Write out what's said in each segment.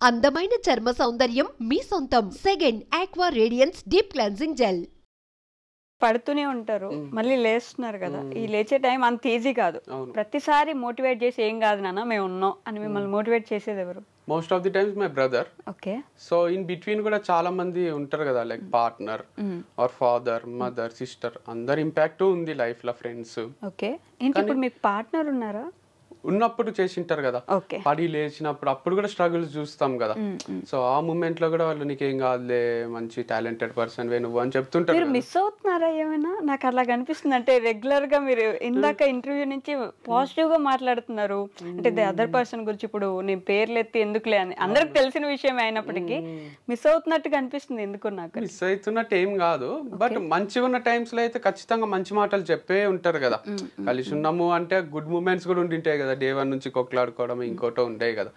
అందమైన చర్మ సౌందర్యం మీ సొంతం. Second aqua radiance deep cleansing gel. పడుతూనే ఉంటారు, మళ్ళీ లేస్తున్నారు కదా. ఈ లేచే టైం అంత ఈజీ కాదు. ప్రతిసారి మోటివేట్ చేసి ఏం కాదు నాన్న మేము ఉన్నాం అని మిమ్మల్ని మోటివేట్ చేసేది ఎవరు? Most of the times my brother. Okay. So in between కూడా చాలా మంది ఉంటారు కదా, like partner or father, mother, sister, అందరు ఇంపాక్ట్ ఉంది లైఫ్ లో, ఫ్రెండ్స్. ఓకే. ఏంటి ఇప్పుడు మీకు పార్ట్నర్ ఉన్నారా? ఉన్నప్పుడు చేసింటారు కదా, పడి లేచినప్పుడు అప్పుడు కూడా స్ట్రగుల్స్ చూస్తాం కదా. సో ఆ మూమెంట్ లో కూడా వాళ్ళు నీకేం కాదులే, మంచి టాలెంటెడ్ పర్సన్ వే నువ్వు అని చెప్తుంటారు. మీరు మిస్ అవుతున్నారా ఏమైనా? నాకు అలా కనిపిస్తుంది. అంటే రెగ్యులర్ గా మీరు ఇందాక ఇంటర్వ్యూ నుంచి పాజిటివ్ గా మాట్లాడుతున్నారు, అంటే ది అదర్ పర్సన్ గురించి. ఇప్పుడు నేను పేర్లు ఎత్తి ఎందుకులే అని అందరికి తెలిసిన విషయం అయినప్పటికీ మిస్ అవుతున్నట్టుగా అనిపిస్తుంది. ఎందుకు నాకు మిస్ అవుతున్నట్టు ఏం కాదు, బట్ మంచిగా ఉన్న టైమ్స్ లో అయితే ఖచ్చితంగా మంచి మాటలు చెప్పే ఉంటారు కదా. కలిసి ఉన్నాము అంటే గుడ్ మూమెంట్స్ కూడా ఉండింటాయి కదా, డే 1 నుంచి కొట్లాడుకోవడం ఇంకోటో ఉంటాయి కదా.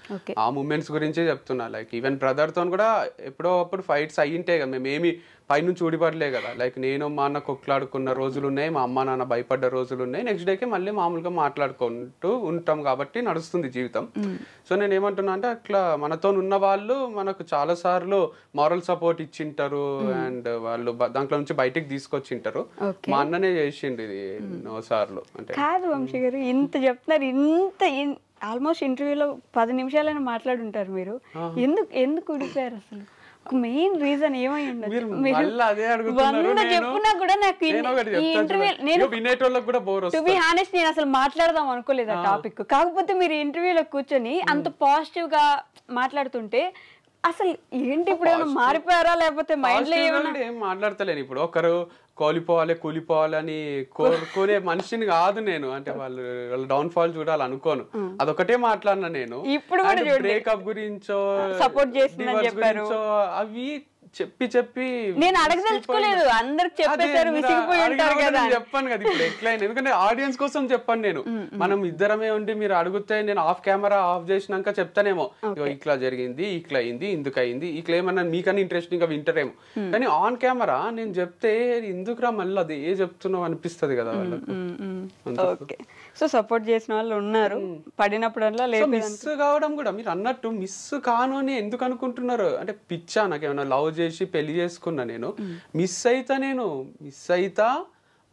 ఆ మూమెంట్స్ గురించే చెప్తున్నా. లైక్ ఈవెన్ బ్రదర్ తో కూడా ఎప్పుడో అప్పుడు ఫైట్స్ అయ్యింటాయి కదా, మేము ఏమి పైనుంచి ఊడిపడలే కదా. లైక్ నేను మా అన్న కొట్లాడుకున్న రోజులు ఉన్నాయి, మా అమ్మ నాన్న భయపడ్డ రోజులు ఉన్నాయి. నెక్స్ట్ డేకి మళ్ళీ మామూలుగా మాట్లాడుకుంటూ ఉంటాం కాబట్టి నడుస్తుంది జీవితం. సో నేను ఏమంటున్నా అంటే, అట్లా మనతో ఉన్న వాళ్ళు మనకు చాలా సార్లు మారల్ సపోర్ట్ ఇచ్చింటారు అండ్ వాళ్ళు దాంట్లో నుంచి బయటికి తీసుకొచ్చింటారు. మా అన్ననే చేసిండు ఇది ఎన్నో సార్లు. అంటే కాదు వంశీ గారు, ఇంత చెప్తున్నారు, ఇంత ఆల్మోస్ట్ ఇంటర్వ్యూలో 10 నిమిషాలైనా మాట్లాడుంటారు మీరు. ఎందుకు ఊడిపోయారు అసలు? మెయిన్ రీజన్ ఏమై ఉండదు? చెప్పున్నా కూడా నాకు టు బి హానెస్ట్ నేను అసలు మాట్లాడదాం అనుకోలేదు ఆ టాపిక్. కాకపోతే మీరు ఇంటర్వ్యూలో కూర్చొని అంత పాజిటివ్ గా మాట్లాడుతుంటే అసలు ఏంటి ఇప్పుడు ఏమైనా మారిపోయారా, లేకపోతే మైండ్ లో ఏం మాట్లాడతలేను. ఇప్పుడు ఒకరు కూలిపోవాలి అని కోరుకునే మనిషిని కాదు నేను. అంటే వాళ్ళ డౌన్ ఫాల్ చూడాలనుకోను, అదొకటే మాట్లాడినా నేను. ఇప్పుడు బ్రేకప్ గురించో సపోర్ట్ చేసిందని చెప్పారు, అవి చెప్పి నేను అడగదలుచుకోలేదు, అందరికి చెప్పేశారు, విసిగిపోయి ఉంటారు కదా. చెప్పాను కదా ఇప్పుడు ఎట్లయినా, ఎందుకంటే ఆడియన్స్ కోసం చెప్పాను నేను. మనం ఇద్దరమే ఉండి మీరు అడిగితే నేను కెమెరా ఆఫ్ చేసినాక చెప్తానేమో, ఇట్లా జరిగింది, ఇట్లా అయింది, ఇందుకు అయింది, ఇట్లా ఏమన్నా మీకన్నా ఇంట్రెస్టింగ్ గా వింటారేమో. కానీ ఆన్ కెమెరా నేను చెప్తే ఎందుకురా మళ్ళీ అది ఏ చెప్తున్నావు అనిపిస్తుంది కదా వాళ్ళకు. సో సపోర్ట్ చేసిన వాళ్ళు ఉన్నారు, పడినప్పుడల్లా లేదు. మిస్ కావడం కూడా మీరు అన్నట్టు మిస్ కాను అని ఎందుకు అనుకుంటున్నారు? అంటే పిచ్చా నాకేమన్నా లవ్ చేసి పెళ్లి చేసుకున్నా నేను, మిస్ అయితా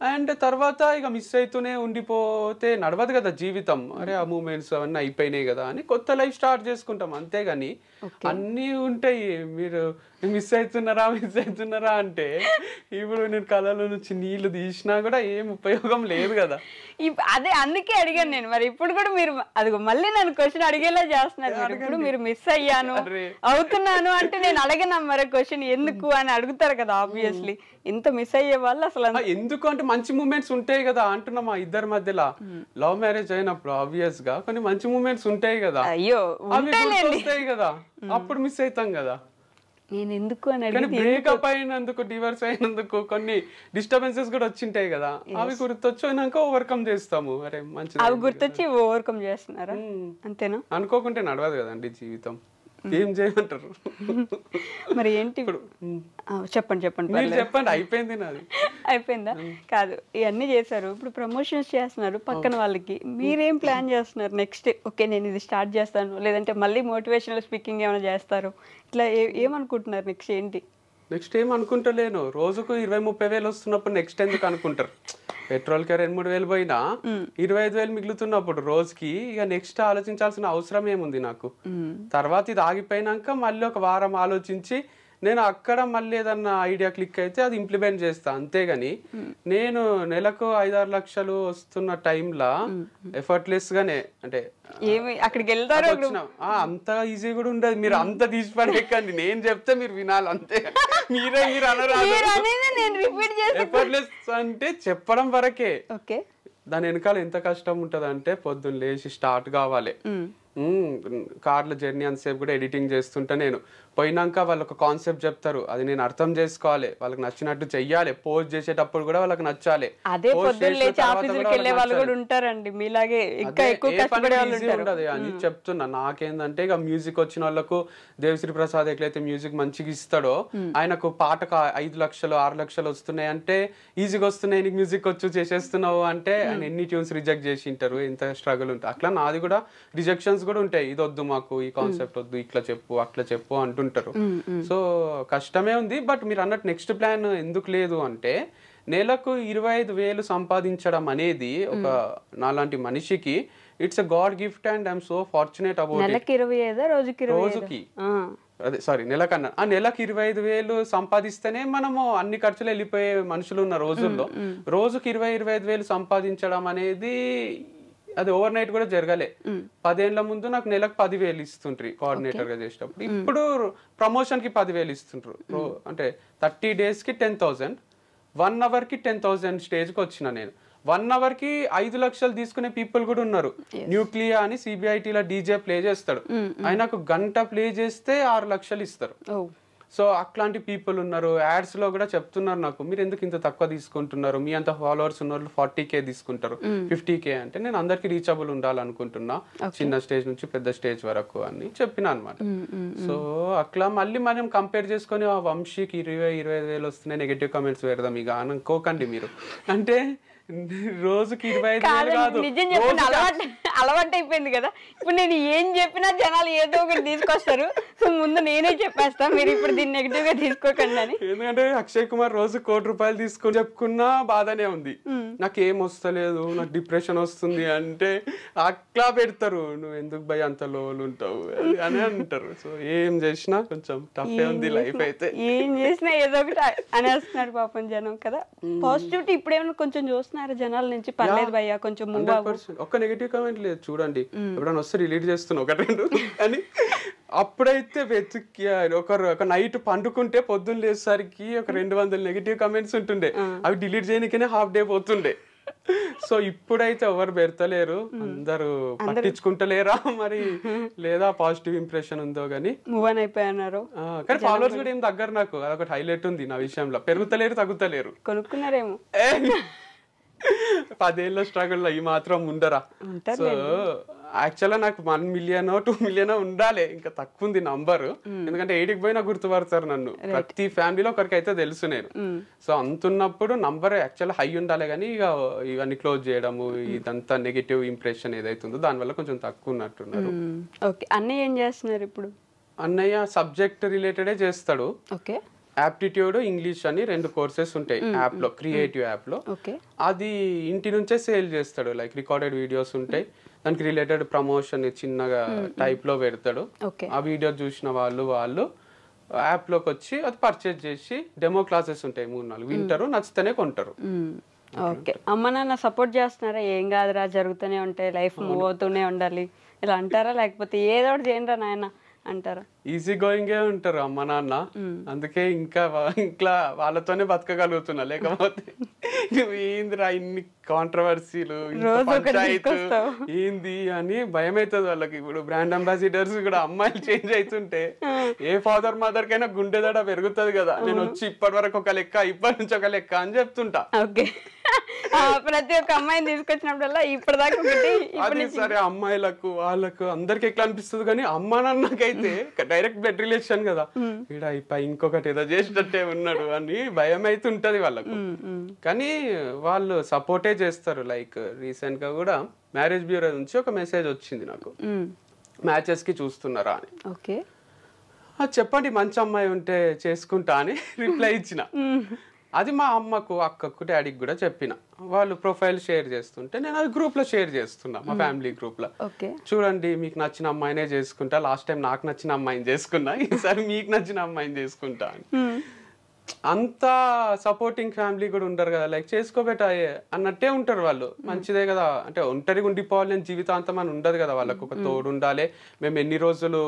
అండ్ తర్వాత ఇక మిస్ అవుతూనే ఉండిపోతే నడవదు కదా జీవితం. అరే ఆ మూమెంట్స్ అవన్నీ అయిపోయినాయి కదా అని కొత్త లైఫ్ స్టార్ట్ చేసుకుంటాం, అంతేగాని అన్నీ ఉంటాయి. మీరు మిస్ అవుతున్నారా అంటే ఇప్పుడు నేను కళలో నుంచి నీళ్లు తీసినా కూడా ఏం ఉపయోగం లేదు కదా. అదే అందుకే అడిగాను నేను. మరి ఇప్పుడు కూడా మీరు అది మళ్ళీ నన్ను క్వశ్చన్ అడిగేలా చేస్తున్నారు. ఇప్పుడు మీరు మిస్ అవుతున్నాను అంటే నేను అడగను మరి క్వశ్చన్ ఎందుకు అని అడుగుతారు కదా. ఆబ్వియస్లీ ఇంత మిస్ అయ్యే వాళ్ళు అసలు ఎందుకు అంటే మంచి మూమెంట్స్ ఉంటాయి కదా అంటున్నా. మా ఇద్దరి మధ్యలో లవ్ మ్యారేజ్ అయినప్పుడు ఆబ్వియస్ గా కొన్ని మంచి మూమెంట్స్ ఉంటాయి కదా. అయ్యో వస్తాయి కదా, అప్పుడు మిస్ అవుతాం కదా. నేను ఎందుకు అని బ్రేకప్ అయినందుకు, డివోర్స్ అయినందుకు కొన్ని డిస్టర్బెన్సెస్ కూడా వచ్చింటాయి కదా, అవి గుర్తొచ్చినాక ఓవర్కమ్ చేస్తాము. అరే మంచి అవి గుర్తొచ్చి ఓవర్కమ్ చేస్తున్నారా, అంతేనా? అనుకోకుంటే నడవదు కదండి జీవితం. ఏం చేయమంటారు మరి? ఏంటి ఇప్పుడు చెప్పండి అయిపోయింది నాది. అయిపోయిందా? కాదు, ఇవన్నీ చేశారు, ఇప్పుడు ప్రమోషన్స్ చేస్తున్నారు పక్కన వాళ్ళకి. మీరేం ప్లాన్ చేస్తున్నారు నెక్స్ట్? ఓకే నేను ఇది స్టార్ట్ చేస్తాను, లేదంటే మళ్ళీ మోటివేషనల్ స్పీకింగ్ ఏమైనా చేస్తారు, ఇట్లా ఏమనుకుంటున్నారు నెక్స్ట్? ఏంటి నెక్స్ట్ ఏం అనుకుంటలేను. రోజుకు 20-30 వేలు వస్తున్నప్పుడు నెక్స్ట్ ఎందుకు అనుకుంటారు? పెట్రోల్ కి 2-3 వేలు పోయినా 25 వేలు మిగులుతున్నప్పుడు రోజుకి ఇక నెక్స్ట్ ఆలోచించాల్సిన అవసరం ఏముంది నాకు? తర్వాత ఇది ఆగిపోయినాక మళ్ళీ ఒక వారం ఆలోచించి నేను అక్కడ మళ్ళీ ఏదన్నా ఐడియా క్లిక్ అయితే అది ఇంప్లిమెంట్ చేస్తా, అంతేగాని నేను నెలకు 5-6 లక్షలు వస్తున్న టైంలా ఎఫర్ట్లెస్ గానే అంటే అక్కడికి వెళ్తారు అంత ఈజీ కూడా ఉండదు. మీరు అంత తీసిపడేకండి, నేను చెప్తే మీరు వినాలి అంతే. మీరు అనరాదు. ఎఫర్ట్లెస్ అంటే చెప్పడం వరకే, దాని వెనకాల ఎంత కష్టం ఉంటది అంటే పొద్దున్న లేచి స్టార్ట్ కావాలి. కార్ల జర్నీ అంతసేపు కూడా ఎడిటింగ్ చేస్తుంటే నేను పోయినాక వాళ్ళు ఒక కాన్సెప్ట్ చెప్తారు, అది నేను అర్థం చేసుకోవాలి, వాళ్ళకి నచ్చినట్టు చెయ్యాలి. పోస్ట్ చేసేటప్పుడు కూడా వాళ్ళకి నచ్చాలి. అదే అని చెప్తున్నా. నాకేందంటే ఇక మ్యూజిక్ వచ్చిన వాళ్ళకు దేవశ్రీ ప్రసాద్ ఎట్లయితే మ్యూజిక్ మంచిగా ఇస్తాడో, ఆయనకు పాటకు 5 లక్షలు 6 లక్షలు వస్తున్నాయి అంటే ఈజీగా వస్తున్నాయి, నీకు మ్యూజిక్ వచ్చి చేసేస్తున్నావు అంటే ఆయన ఎన్ని ట్యూన్స్ రిజెక్ట్ చేసి ఉంటారు, ఎంత స్ట్రగుల్ ఉంటుంది. అట్లా నాది కూడా రిజెక్షన్స్ కాల్స్ కూడా ఉంటాయి, ఇది వద్దు మాకు, ఈ కాన్సెప్ట్ వద్దు, ఇట్లా చెప్పు అట్లా చెప్పు అంటుంటారు. సో కష్టమే ఉంది. బట్ మీరు అన్నట్టు నెక్స్ట్ ప్లాన్ ఎందుకు లేదు అంటే, నెలకు 25,000 సంపాదించడం అనేది ఒక నాలాంటి మనిషికి it's a God gift and I'm so fortunate about నెలకి 25 రోజుకి అదే సారీ నెలకన్నా ఆ నెలకు 25,000 సంపాదిస్తేనే మనము అన్ని ఖర్చులు వెళ్ళిపోయే మనుషులు ఉన్న రోజుల్లో రోజుకి 25,000 సంపాదించడం అనేది అది ఓవర్ నైట్ కూడా జరగలే. 10 ఏళ్ల ముందు నాకు నెలకు 10,000 ఇస్తుండ్రి కోఆర్డినేటర్ గా చేసేటప్పుడు. ఇప్పుడు ప్రమోషన్ కి 10,000 ఇస్తుండ్రు. అంటే 30 days కి 10,000, 1 hour కి 10,000 స్టేజ్ కి వచ్చిన నేను. 1 hour కి 5 లక్షలు తీసుకునే పీపుల్ కూడా ఉన్నారు. న్యూక్లియా అని సిబిఐటీలో డీజే ప్లే చేస్తాడు, ఆయనకు గంట ప్లే చేస్తే 6 లక్షలు ఇస్తారు. సో అట్లాంటి పీపుల్ ఉన్నారు. యాడ్స్ లో కూడా చెప్తున్నారు నాకు, మీరు ఎందుకు ఇంత తక్కువ తీసుకుంటున్నారు, మీ అంత ఫాలోవర్స్ ఉన్న వాళ్ళు 40K తీసుకుంటారు, 50K అంటే నేను అందరికి రీచబుల్ ఉండాలనుకుంటున్నా, చిన్న స్టేజ్ నుంచి పెద్ద స్టేజ్ వరకు అని చెప్పిన అనమాట. సో అట్లా మళ్ళీ మనం కంపేర్ చేసుకొని ఆ వంశీకి 20,000 వస్తున్నాయి నెగటివ్ కామెంట్స్ పెడదాం ఇక అనుకోకండి మీరు. అంటే రోజుకి 25,000 కాదు, నిజం చెప్పండి, అలవాటు అయిపోయింది కదా. ఇప్పుడు నేను ఏం చెప్పినా జనాలు ఏదో ఒకటి తీసుకొస్తారు. సో ముందు నేనే చెప్పేస్తా, మీరు ఇప్పుడు దీన్ని నెగిటివ్ గా తీసుకోకండి అని. ఎందుకంటే అక్షయ్ కుమార్ రోజు ₹1,00,00,000 తీసుకొని చెప్పుకున్నా బాధనే ఉంది, నాకేం వస్తలేదు, నాకు డిప్రెషన్ వస్తుంది అంటే అట్లా పెడతారు, నువ్వు ఎందుకు భయ అంత లోలు ఉంటావు అని అంటారు. సో ఏం చేసినా కొంచెం టఫే ఉంది లైఫ్ అయితే, ఏం చేసినా ఏదో ఒకటి అనేస్తున్నాడు పాపం జనం కదా. పాజిటివిటీ ఇప్పుడు ఏమైనా కొంచెం చూస్తున్నారా జనాల నుంచి, పర్లేదు భయ్యా కొంచెం మూవ్ అవ్వు. ఒక్క నెగిటివ్ కామెంట్ లేదు చూడండి, ఎప్పుడైనా వస్తే రిలీట్ చేస్తున్నా 1-2 అని. అప్పుడైతే వెతికి ఒక నైట్ పండుకుంటే పొద్దున్న లేసరికి ఒక 200 నెగిటివ్ కామెంట్స్ ఉంటుండే, అవి డిలీట్ చేయడానికనే హాఫ్ డే పోతుండే. సో ఇప్పుడైతే ఎవరు పెడతలేరు, అందరూ పట్టించుకుంటలేరా మరి, లేదా పాజిటివ్ ఇంప్రెషన్ ఉందో గానీ మూవ్ అని అయిపోయినారు. కానీ ఫాలోవర్స్ కూడా ఏం దగ్గర, నాకు అదొకటి హైలైట్ ఉంది నా విషయంలో, పెరుగుతలేరు తగ్గుతలేరు. కొనుక్కున్నారేమో 10 ఏళ్ళ స్ట్రగుల్ ఈ మాత్రం ఉండరా. సో యాక్చువల్గా నాకు 1 million 2 million ఉండాలి, ఇంకా తక్కువ ఉంది నంబర్. ఎందుకంటే 8కి పోయినా గుర్తుపడతారు నన్ను, ప్రతి ఫ్యామిలీలో ఒకరికి అయితే తెలుసు నేను. సో అంతున్నప్పుడు నంబర్ యాక్చువల్ హై ఉండాలి, కానీ ఇక ఇవన్నీ క్లోజ్ చేయడము, ఇదంతా నెగిటివ్ ఇంప్రెషన్ ఏదైతుందో దానివల్ల కొంచెం తక్కువ ఉన్నట్టున్నారు. ఓకే, అన్నయ్య ఏం చేస్తున్నారు ఇప్పుడు? అన్నయ్య సబ్జెక్ట్ రిలేటెడే చేస్తాడు. ఓకే, యాప్టిట్యూడ్ ఇంగ్లీష్ అని 2 కోర్సెస్ ఉంటాయి యాప్ లో, క్రియేటివ్ యాప్ లో. అది ఇంటి నుంచే సేల్ చేస్తాడు, లైక్ రికార్డెడ్ వీడియోస్ ఉంటాయి, దానికి రిలేటెడ్ ప్రమోషన్ చిన్నగా టైప్ లో పెడతాడు. ఆ వీడియో చూసిన వాళ్ళు యాప్ లోకి వచ్చి అది పర్చేజ్ చేసి డెమో క్లాసెస్ ఉంటాయి 3-4 వింటారు, నచ్చితేనే కొంటారు. ఓకే, అమ్మ నాన్న సపోర్ట్ చేస్తున్నారా? ఏం కాదురా, జరుగుతూనే ఉంటాయి, లైఫ్ మూవ్ అవుతూనే ఉండాలి ఇలా అంటారా, లేకపోతే ఏదో ఒకటి చేయండి రా నాయన అంటారా? ఈజీ గోయింగే ఉంటారు అమ్మ నాన్న, అందుకే ఇంకా వాళ్ళతోనే బతకగలుగుతున్నా. లేకపోతే నువ్వు ఏందిరా ఇన్ని కాంట్రవర్సీలు, పంచాయతీ ఏంది అని భయం అవుతుంది వాళ్ళకి. ఇప్పుడు బ్రాండ్ అంబాసిడర్స్ కూడా అమ్మాయిలు చేంజ్ అవుతుంటే ఏ ఫాదర్ మదర్ కైనా గుండెదడ పెరుగుతుంది కదా. నేను వచ్చి ఇప్పటి వరకు ఒక లెక్క, ఇప్పటి నుంచి ఒక లెక్క అని చెప్తుంటా. ఓకే, ప్రతి ఒక్క అమ్మాయిని తీసుకొచ్చినప్పుడల్లా ఇప్పటిదాకా అది సరే, అమ్మాయిలకు వాళ్ళకు అందరికి ఎట్లా అనిపిస్తుంది, కానీ అమ్మ నాన్నకైతే డైరెక్ట్ బ్లడ్ రిలేషన్ కదా, ఇక్కడ ఇంకొకటి ఏదో చేసినట్టే ఉన్నాడు అని భయం అయితే ఉంటది వాళ్ళకు. కానీ వాళ్ళు సపోర్టే చేస్తారు. లైక్ రీసెంట్ గా కూడా మ్యారేజ్ బ్యూరో నుంచి ఒక మెసేజ్ వచ్చింది నాకు, మ్యాచెస్ కి చూస్తున్నారా అని. ఓకే, చెప్పండి మంచి అమ్మాయి ఉంటే చేసుకుంటా అని రిప్లై ఇచ్చిన. అది మా అమ్మకు, అక్కకు, డాడీకి కూడా చెప్పిన. వాళ్ళు ప్రొఫైల్ షేర్ చేస్తుంటే నేను అది గ్రూప్ లో షేర్ చేస్తున్నా, మా ఫ్యామిలీ గ్రూప్ లో. చూడండి మీకు నచ్చిన అమ్మాయినే చేసుకుంటా, లాస్ట్ టైం నాకు నచ్చిన అమ్మాయిని చేసుకున్నా, ఈసారి మీకు నచ్చిన అమ్మాయిని చేసుకుంటా అని. అంత సపోర్టింగ్ ఫ్యామిలీ కూడా ఉంటారు కదా, లైక్ చేసుకోబెట్ట అన్నట్టే ఉంటారు వాళ్ళు. మంచిదే కదా, అంటే ఒంటరిగా ఉండిపోవాలి అని జీవితాంతం అని ఉండదు కదా, వాళ్ళకు ఒక తోడు ఉండాలి, మేము ఎన్ని రోజులు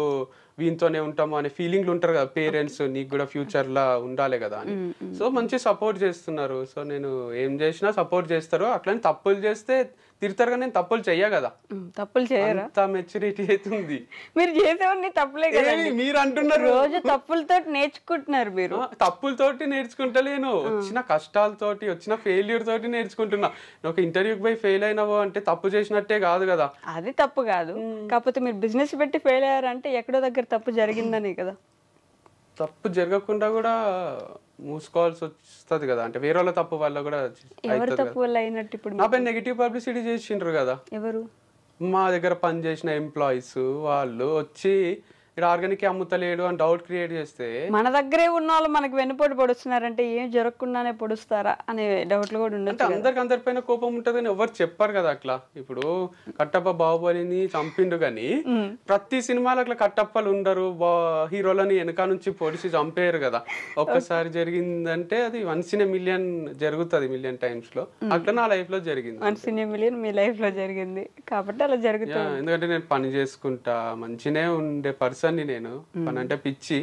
వీనితోనే ఉంటాము అనే ఫీలింగ్లు ఉంటారు కదా పేరెంట్స్, నీకు కూడా ఫ్యూచర్ లా ఉండాలి కదా అని. సో మంచి సపోర్ట్ చేస్తున్నారు. సో నేను ఏం చేసినా సపోర్ట్ చేస్తారు. అట్లని తప్పులు చేస్తే తిడతారు, కానీ నేను తప్పులు చెయ్య కదా. తప్పులు చేయరా? అంత మెచ్యూరిటీ అవుతుంది. మీరు చేసేవన్నీ తప్పులే కదా, మీరు అంటున్నారు. రోజు తప్పులతో నేర్చుకుంటున్నారు మీరు. తప్పులతోటి నేర్చుకుంటలేను, వచ్చిన కష్టాలతోటి, వచ్చిన ఫెయిల్యూర్ తోటి నేర్చుకుంటున్నా. ఒక ఇంటర్వ్యూకి పోయి ఫెయిల్ అయినావో అంటే తప్పు చేసినట్టే కాదు కదా. అది తప్పు కాదు, కాకపోతే మీరు బిజినెస్ పెట్టి ఫెయిల్ అయ్యారంటే ఎక్కడో దగ్గర తప్పు జరిగిందని కదా. తప్పు జరగకుండా కూడా మూసుకోవాల్సి వస్తుంది కదా, అంటే వేరే వాళ్ళ తప్పు వల్ల కూడా. ఎవరు తప్పు వల్ల అయినట్టు? ఇప్పుడు నాపై నెగిటివ్ పబ్లిసిటీ చేసిండ్రు కదా. ఎవరు? మా దగ్గర పనిచేసిన ఎంప్లాయీస్ వాళ్ళు వచ్చి ఇక్కడ ఆర్గానిక్ అమ్ముతలేడు అని డౌట్ క్రియేట్ చేస్తే మన దగ్గరే ఉన్న వాళ్ళు మనకు వెన్నుపోటు పొడుస్తున్నారంటే ఏం జరగకుండానే పొడుస్తారా అనే డౌట్లు కూడా ఉండదు. అంటే అందరిపైన కోపం ఉంటది అని ఎవరు చెప్పారు కదా అట్లా. ఇప్పుడు కట్టప్ప బాహుబలిని చంపిండు కానీ ప్రతి సినిమాలో అట్లా కట్టప్పలు ఉండరు, హీరోలని వెనక నుంచి పొడిచి చంపేయరు కదా. ఒక్కసారి జరిగిందంటే అది 1 in a million జరుగుతుంది, million times లో. అట్లా నా లైఫ్ లో జరిగింది. 1 in a million me life లో జరిగింది కాబట్టి అలా జరుగుతుంది. ఎందుకంటే నేను పని చేసుకుంటా, మంచినే ఉండే పర్సన్ ని నేను, పని అంటే పిచ్చి,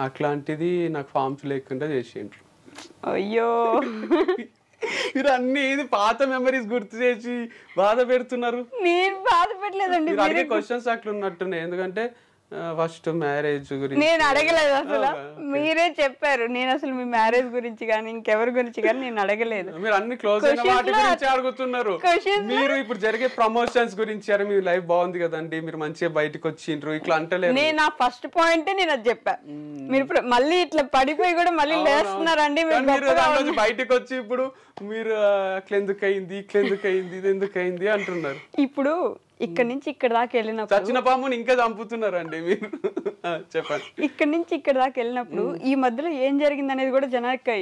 అట్లాంటిది నాకు ఫార్మ్స్ లేకుండా చేసిండ్రు. అయ్యో మీరు అన్ని ఇది పాత మెమరీస్ గుర్తు చేసి బాధ పెడుతున్నారు. నేను బాధ పెట్టలేదండి, మీరు అడిగే క్వశ్చన్స్ అట్లా ఉన్నట్టున్నాయి. ఎందుకంటే ఫస్ట్ మ్యారేజ్ గురించి నేను అడగలేదు అసలు, మీరే చెప్పారు. నేను అసలు మీ మ్యారేజ్ గురించి కానీ ఇంకెవరి గురించి కానీ నేను అడగలేదు. మీరు అన్ని క్లోజ్ అయిన వాటి గురించి అడుగుతున్నారు. మీరు ఇప్పుడు జరిగే ప్రమోషన్స్ గురించి, అరే మీ లైఫ్ బాగుంది కదండి, మీరు మంచిగా బయటకు వచ్చిండ్రు, ఇట్లా అంటలేదు. నేను నా ఫస్ట్ పాయింట్ నేను అది చెప్పా. మీరు మళ్ళీ ఇట్లా పడిపోయి కూడా మళ్ళీ లేస్తున్నారండి. మీరు బయటకు వచ్చి ఇప్పుడు మీరు అట్లా ఎందుకు అయింది, ఇట్లా ఎందుకు అయింది, ఇది ఎందుకు అయింది అంటున్నారు. ఇప్పుడు ఇక్కడ నుంచి ఇక్కడ దాకా వెళ్ళినప్పుడు చచ్చిన పాముని ఇంకా చంపుతున్నారండి మీరు. చెప్పండి. ఇక్కడ నుంచి ఇక్కడ దాకా వెళ్ళినప్పుడు ఈ మధ్యలో ఏం జరిగింది అనేది కూడా జనానికి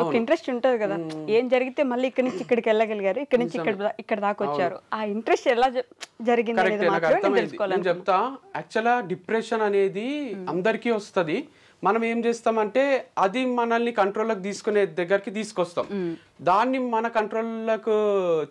ఒక ఇంట్రెస్ట్ ఉంటది కదా. ఏం జరిగితే మళ్ళీ ఇక్కడ నుంచి ఇక్కడికి వెళ్ళగలిగారు, ఇక్కడ నుంచి ఇక్కడ దాకా వచ్చారు, ఆ ఇంట్రెస్ట్ ఎలా జరిగింది అనేది మాత్రం తెలుసుకోవాలి. నేను చెప్తా. యాక్చువల్గా డిప్రెషన్ అనేది అందరికీ వస్తుంది. మనం ఏం చేస్తామంటే అది మనల్ని కంట్రోల్లోకి తీసుకునే దగ్గరికి తీసుకొస్తాం. దాన్ని మన కంట్రోల్లోకి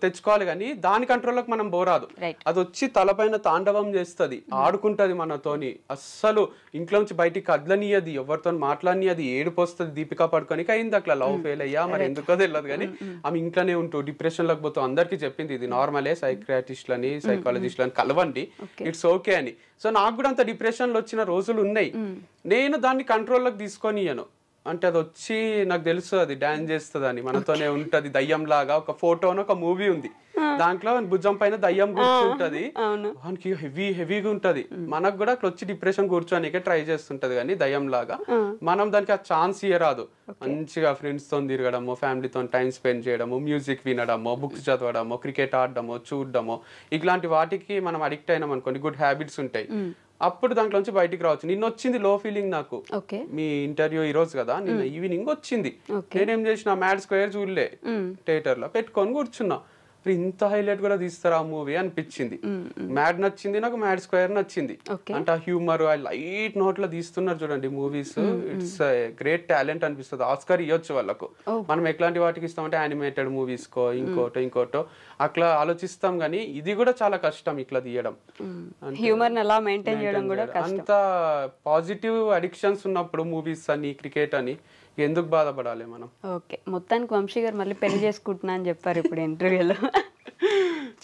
తెచ్చుకోవాలి, కానీ దాని కంట్రోల్లోకి మనం పోరాదు. అది వచ్చి తలపైన తాండవం చేస్తుంది, ఆడుకుంటది మనతోని. అస్సలు ఇంట్లో నుంచి బయటికి కదలనియది, ఎవరితో మాట్లాడనియది, ఏడుపు వస్తుంది. దీపికా పడుకోనికి అయింది అట్లా, లవ్ ఫెయిల్ అయ్యా మరి ఎందుకో తెలియదు కానీ ఆమె ఇంట్లోనే ఉంటూ డిప్రెషన్ లోకి పోతూ అందరికీ చెప్పింది ఇది నార్మలే, సైక్రియాటిస్ట్లని సైకాలజిస్ట్లని కలవండి, ఇట్స్ ఓకే అని. సో నాకు కూడా అంత డిప్రెషన్లో వచ్చిన రోజులు ఉన్నాయి. నేను దాన్ని కంట్రోల్లోకి తీసుకొనియను. అంటే అది వచ్చి నాకు తెలుసు అది డాన్స్ చేస్తుంది అని, మనతోనే ఉంటది దయ్యం లాగా. ఒక ఫోటోను ఒక మూవీ ఉంది, దాంట్లో భుజం పైన దయ్యం కూర్చుంటది, వానికి హెవీగా ఉంటది. మనకు కూడా అట్లా వచ్చి డిప్రెషన్ కూర్చోనికే ట్రై చేస్తుంటది, కానీ దయ్యం లాగా. మనం దానికి ఆ ఛాన్స్ ఇయ్యరాదు. మంచిగా ఫ్రెండ్స్ తో తిరగడము, ఫ్యామిలీతో టైం స్పెండ్ చేయడము, మ్యూజిక్ వినడము, బుక్స్ చదవడము, క్రికెట్ ఆడడము, చూడడము, ఇట్లాంటి వాటికి మనం అడిక్ట్ అయినాం అనుకోండి, గుడ్ హ్యాబిట్స్ ఉంటాయి. అప్పుడు దాంట్లోంచి బయటికి రావచ్చు. నిన్న వచ్చింది లో ఫీలింగ్ నాకు. మీ ఇంటర్వ్యూ ఈ రోజు కదా, నిన్న ఈవినింగ్ వచ్చింది. నేనేం చేసిన, మ్యాడ్ స్క్వేర్ చూడలే, థియేటర్ లో పెట్టుకొని కూర్చున్నా. ఇంత హైలైట్ కూడా తీస్తారా ఆ మూవీ అనిపించింది. మ్యాడ్ నచ్చింది నాకు, మ్యాడ్ స్క్వేర్ నచ్చింది. అంటే ఆ హ్యూమర్, ఆ లైట్ నోట్ లో తీస్తున్నారు చూడండి మూవీస్. ఇట్స్ గ్రేట్ టాలెంట్ అనిపిస్తుంది. ఆస్కార్ ఇవ్వచ్చు వాళ్ళకు. మనం ఎట్లాంటి వాటికి ఇస్తామంటే యానిమేటెడ్ మూవీస్ కో ఇంకోటో అట్లా ఆలోచిస్తాం, కానీ ఇది కూడా చాలా కష్టం ఇట్లా తీయడం. హ్యూమర్ ఎలా మెయింటైన్ చేయడం కూడా అంత పాజిటివ్ అడిక్షన్స్ ఉన్నప్పుడు మూవీస్ అని, క్రికెట్ అని ఎందుకు బాధపడాలి మనం. ఓకే, మొత్తానికి వంశీ గారు మళ్ళీ పెళ్లి చేసుకుంటున్నా అని చెప్పారు ఇప్పుడు ఇంటర్వ్యూలో.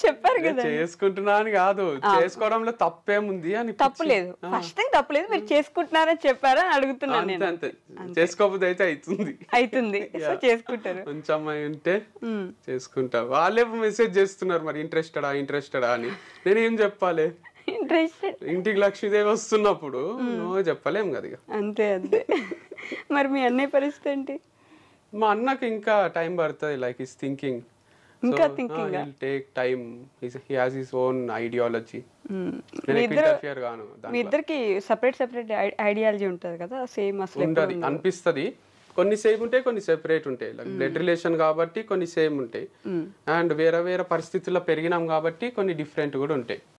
చెప్పారు కదా, చేసుకుంటున్నా అని కాదు, చేసుకోవడంలో తప్పేముంది అని. తప్పులేదు, ఫస్ట్ టైం తప్పులేదు, మీరు చేసుకుంటున్నారని చెప్పారని అడుగుతున్నాను. అంతే, చేసుకోకపోతే అయితే అవుతుంది, చేసుకుంటారు. మంచి అమ్మాయి ఉంటే చేసుకుంటారు. వాళ్ళే మెసేజ్ చేస్తున్నారు మరి ఇంట్రెస్టెడా అని. నేనేం చెప్పాలి, ఇంటికి లక్ష్మీదేవి వస్తున్నప్పుడు నువ్వు చెప్పలేం కదా. అంతే. మరి మీ అన్నయ్య పరిస్థితి ఏంటి? మా అన్నకి ఇంకా టైం పడుతుంది. లైక్ ఈస్ థింకింగ్, ఇంకా thinking, take time, he has his own ideology. మీ ఇద్దరికి సెపరేట్ ఐడియాలజీ ఉంటది కదా, సేమ్ అసలు ఉండదు అనిపిస్తుంది. కొన్ని సేమ్ ఉంటాయి, కొన్ని సెపరేట్ ఉంటాయి. లైక్ బ్లడ్ రిలేషన్ కాబట్టి కొన్ని సేమ్ ఉంటాయి, అండ్ వేరే పరిస్థితుల్లో పెరిగినాం కాబట్టి కొన్ని డిఫరెంట్ కూడా ఉంటాయి.